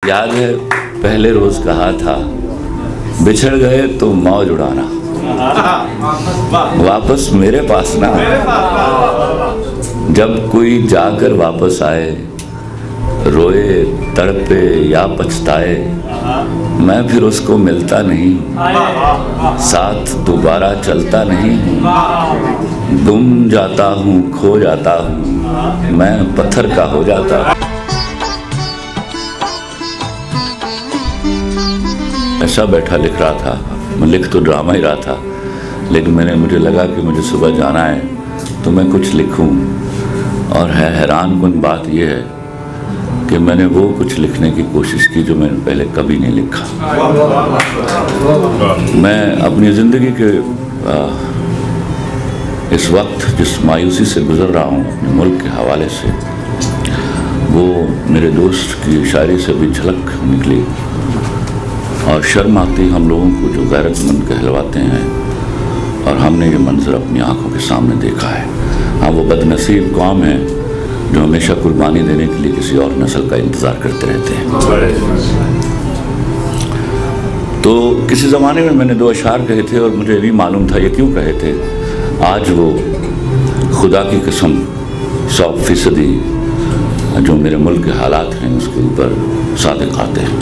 याद है पहले रोज कहा था, बिछड़ गए तो मौज उड़ाना, वापस मेरे पास ना। जब कोई जाकर वापस आए, रोए तड़पे या पछताए, मैं फिर उसको मिलता नहीं, साथ दोबारा चलता नहीं। गुम जाता हूँ, खो जाता हूँ, मैं पत्थर का हो जाता हूँ। ऐसा बैठा लिख रहा था, मैं लिख तो ड्रामा ही रहा था, लेकिन मुझे लगा कि मुझे सुबह जाना है तो मैं कुछ लिखूं। और हैरान कुन बात यह है कि मैंने वो कुछ लिखने की कोशिश की जो मैंने पहले कभी नहीं लिखा। मैं अपनी ज़िंदगी के इस वक्त जिस मायूसी से गुज़र रहा हूँ अपने मुल्क के हवाले से, वो मेरे दोस्त की शायरी से भी झलक निकली। और शर्म आती हम लोगों को जो गैरतमंद कहलवाते हैं, और हमने ये मंजर अपनी आंखों के सामने देखा है। हाँ, वो बदनसीब कौम है जो हमेशा कुर्बानी देने के लिए किसी और नस्ल का इंतज़ार करते रहते हैं। तो किसी ज़माने में मैंने 2 अशार कहे थे और मुझे नहीं मालूम था ये क्यों कहे थे। आज वो खुदा की कसम 100% जो मेरे मुल्क के हालात हैं उसके ऊपर सादिक आते हैं।